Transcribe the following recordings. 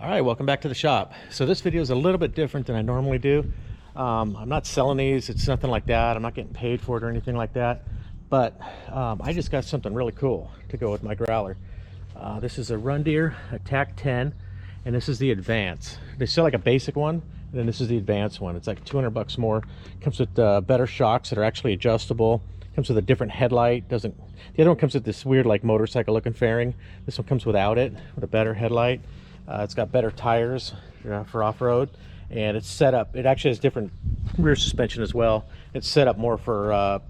All right, welcome back to the shop. So this video is a little bit different than I normally do. I'm not selling these, it's nothing like that. I'm not getting paid for it or anything like that. But I just got something really cool to go with my growler. This is a Rundeer Attack 10, and this is the Advance. They sell like a basic one, and then this is the Advanced one. It's like 200 bucks more. Comes with better shocks that are actually adjustable. Comes with a different headlight. The other one comes with this weird like motorcycle looking fairing. This one comes without it, with a better headlight. It's got better tires for off-road, and it's set up, it actually has different rear suspension as well. It's set up more for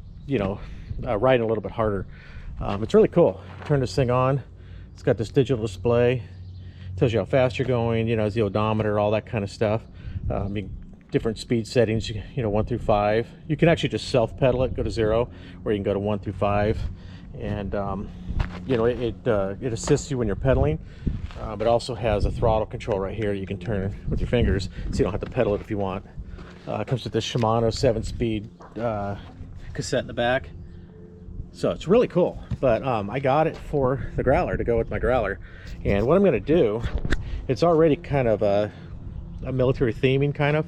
riding a little bit harder. It's really cool. Turn this thing on, it's got this digital display, tells you how fast you're going, has the odometer, all that kind of stuff. Different speed settings, 1 through 5. You can actually just self-pedal it, go to 0, or you can go to 1 through 5, and it assists you when you're pedaling. But it also has a throttle control right here you can turn with your fingers, so you don't have to pedal it if you want. It comes with this Shimano 7-speed cassette in the back, so it's really cool. But I got it for the growler, to go with my growler. And what I'm going to do, it's already kind of a military theming kind of.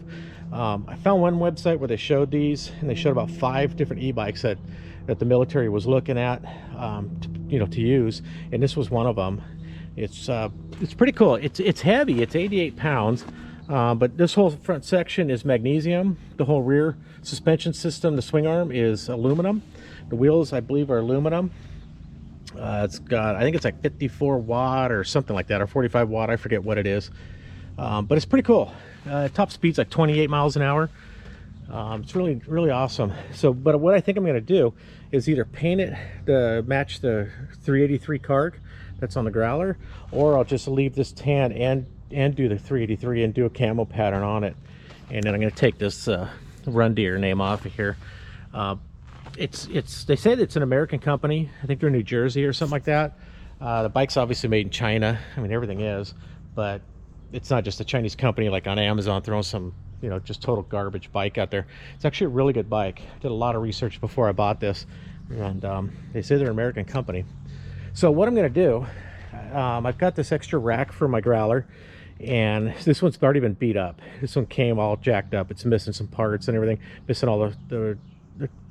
I found one website where they showed these, and they showed about 5 different e-bikes that the military was looking at to use, and this was one of them. It's pretty cool. It's heavy. It's 88 pounds, but this whole front section is magnesium. The whole rear suspension system, the swing arm, is aluminum. The wheels, I believe, are aluminum. It's got, I think it's like 54 watt or something like that, or 45 watt. I forget what it is, but it's pretty cool. Top speed's like 28 miles an hour. It's really awesome. So, but what I think I'm going to do is either paint it to match the 383 card that's on the growler, or I'll just leave this tan and do the 383 and do a camo pattern on it. And then I'm going to take this Rundeer name off of here. They say that it's an American company. I think they're New Jersey or something like that. The bike's obviously made in China. I mean, everything is, but it's not just a Chinese company like on Amazon throwing some just total garbage bike out there. It's actually a really good bike. I did a lot of research before I bought this, and they say they're an American company. So what I'm going to do, I've got this extra rack for my growler, and this one's already been beat up. This one came all jacked up. It's missing some parts and everything, missing all the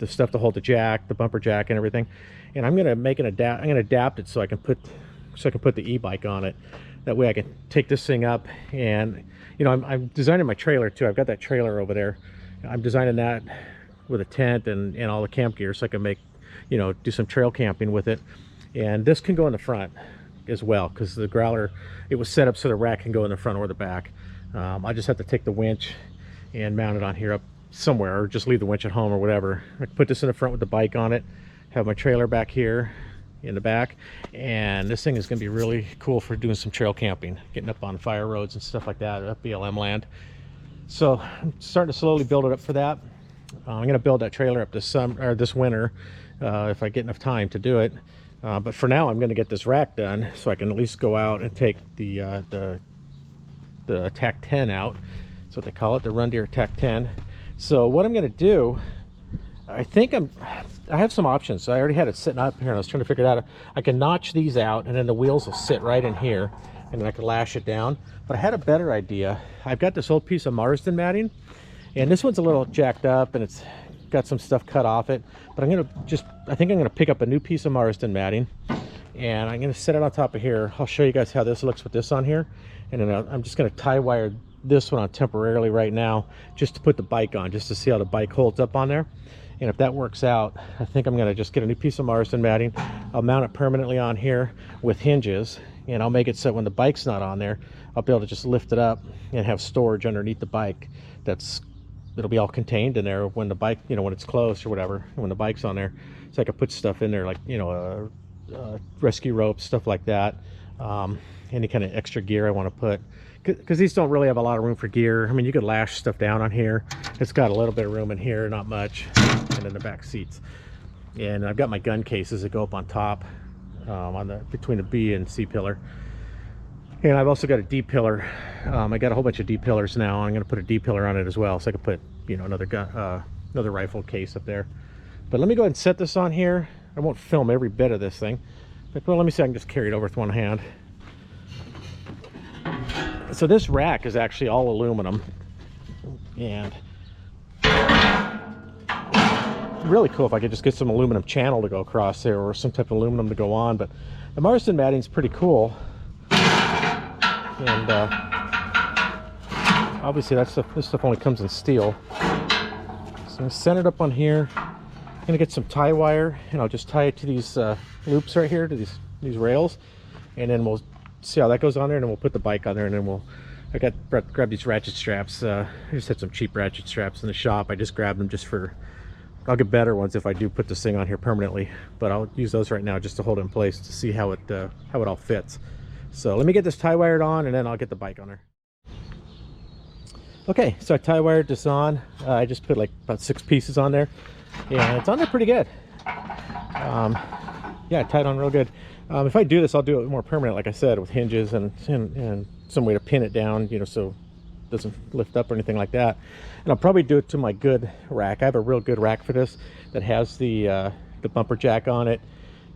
stuff to hold the jack, the bumper jack and everything. And I'm going to make an adapt. I'm going to adapt it so I can put the e-bike on it. That way I can take this thing up, and I'm designing my trailer too. I've got that trailer over there. I'm designing that with a tent and all the camp gear, so I can make do some trail camping with it. And this can go in the front as well, because the growler, it was set up so the rack can go in the front or the back. I just have to take the winch and mount it on here up somewhere, or just leave the winch at home or whatever. I can put this in the front with the bike on it, have my trailer back here in the back, and this thing is going to be really cool for doing some trail camping, getting up on fire roads and stuff like that, up BLM land. So I'm starting to slowly build it up for that. I'm going to build that trailer up this winter if I get enough time to do it. But for now, I'm going to get this rack done so I can at least go out and take the Attack 10 out. That's what they call it, the Rundeer Attack 10. So what I'm going to do, I have some options. So I already had it sitting up here, and I was trying to figure it out. I can notch these out, and then the wheels will sit right in here, and then I can lash it down. But I had a better idea. I've got this old piece of Marsden matting, and this one's a little jacked up, and it's got some stuff cut off it. But I think I'm gonna pick up a new piece of Marsden matting, and I'm gonna set it on top of here. I'll show you guys how this looks with this on here, and then I'm just gonna tie wire this one on temporarily right now, just to put the bike on, just to see how the bike holds up on there. And if that works out, I think I'm gonna just get a new piece of Marsden matting. I'll mount it permanently on here with hinges, and I'll make it so when the bike's not on there, I'll be able to just lift it up and have storage underneath the bike. It'll be all contained in there when the bike, when it's closed or whatever, when the bike's on there. So I can put stuff in there like, rescue ropes, stuff like that. Any kind of extra gear I want to put, because these don't really have a lot of room for gear. I mean, you could lash stuff down on here. It's got a little bit of room in here, not much, and in the back seats. And I've got my gun cases that go up on top, between the B and C pillar. And I've also got a D pillar. I got a whole bunch of D pillars now. I'm going to put a D pillar on it as well, so I can put another rifle case up there. But let me go ahead and set this on here. I won't film every bit of this thing, but well, let me see. I can just carry it over with one hand. So this rack is actually all aluminum, and really cool if I could just get some aluminum channel to go across there, or some type of aluminum to go on. But the Marston matting is pretty cool, and obviously this stuff only comes in steel. So I'm gonna set it up on here. I'm gonna get some tie wire, and I'll just tie it to these loops right here, to these rails, and then we'll see how that goes on there, and then we'll put the bike on there, and then I got grab these ratchet straps. I just had some cheap ratchet straps in the shop. I just grabbed them just for, I'll get better ones if I do put this thing on here permanently, but I'll use those right now just to hold it in place to see how it all fits. So let me get this tie wired on, and then I'll get the bike on there. Okay, so I tie wired this on. I just put like about 6 pieces on there, and it's on there pretty good. Yeah, tied on real good. If I do this, I'll do it more permanent, like I said, with hinges and some way to pin it down, you know, so it doesn't lift up or anything like that. And I'll probably do it to my good rack. I have a real good rack for this that has the bumper jack on it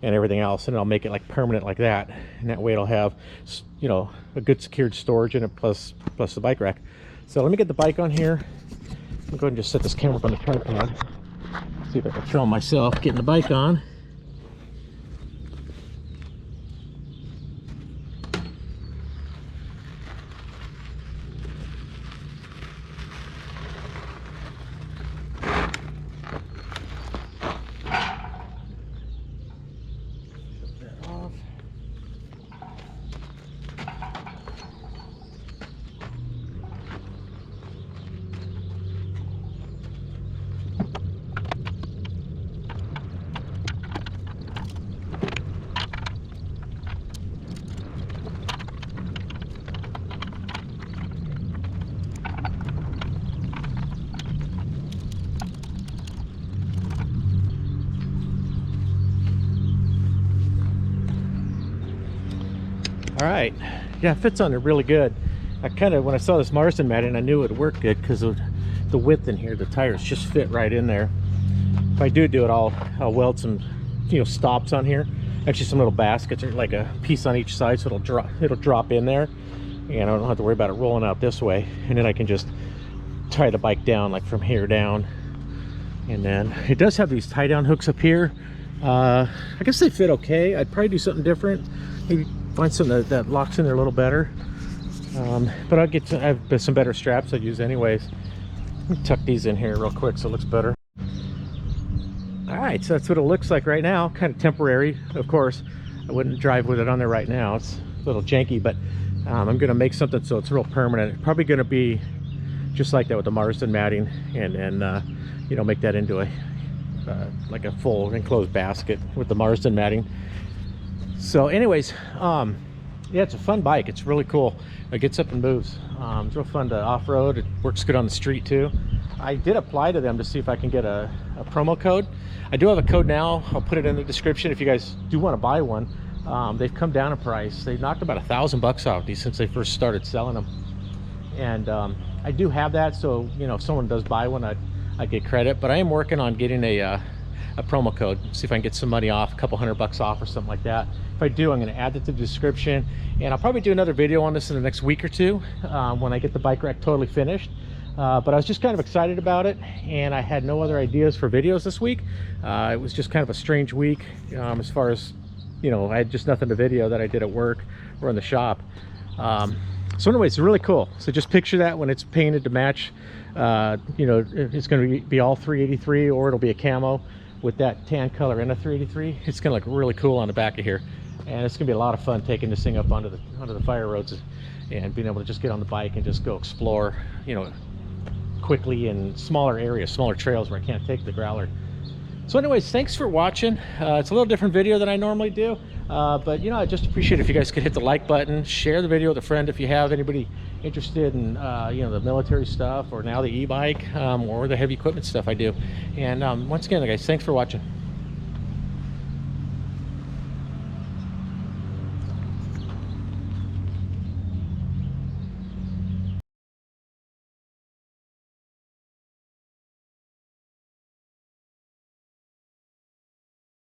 and everything else, and I'll make it like permanent like that. And that way it'll have, you know, a good secured storage in it, plus the bike rack. So let me get the bike on here. I'll go ahead and just set this camera up on the tripod. See if I can film myself getting the bike on. All right, yeah, it fits on there really good. I kind of, when I saw this Marston matting, I knew it would work good because of the width in here. The tires just fit right in there. If I do it, I'll weld some, you know, stops on here. Actually, some little baskets, or like a piece on each side, so it'll drop in there, and I don't have to worry about it rolling out this way. And then I can just tie the bike down, like from here down. And then it does have these tie down hooks up here. I guess they fit okay. I'd probably do something different. Maybe find something that locks in there a little better. But I have some better straps I'd use anyways. Let me tuck these in here real quick so it looks better. All right, so that's what it looks like right now. Kind of temporary, of course. I wouldn't drive with it on there right now. It's a little janky, but I'm gonna make something so it's real permanent. Probably gonna be just like that with the Marston matting, and you know, make that into a like a full enclosed basket with the Marston matting. So anyways, yeah, it's a fun bike. It's really cool. It gets up and moves. It's real fun to off-road. It works good on the street too. I did apply to them to see if I can get a promo code. I do have a code now. I'll put it in the description if you guys do want to buy one. They've come down in price. They've knocked about $1,000 off these since they first started selling them. And I do have that, so you know, if someone does buy one, I'd get credit. But I am working on getting a promo code, see if I can get some money off, a couple $100 off or something like that. If I do, I'm going to add it to the description, and I'll probably do another video on this in the next week or two when I get the bike rack totally finished. But I was just kind of excited about it, and I had no other ideas for videos this week. It was just kind of a strange week as far as, you know, I had just nothing to video that I did at work or in the shop. So anyway, it's really cool. So just picture that when it's painted to match. You know, it's going to be all 383, or it'll be a camo with that tan color in a 383. It's going to look really cool on the back of here, and it's going to be a lot of fun taking this thing up onto the fire roads and being able to just get on the bike and just go explore, you know, quickly in smaller areas, smaller trails where I can't take the Growler. So anyways, thanks for watching. It's a little different video than I normally do, but you know, I just appreciate if you guys could hit the like button, share the video with a friend if you have anybody interested in you know, the military stuff, or now the e-bike, or the heavy equipment stuff I do. And once again, guys, thanks for watching.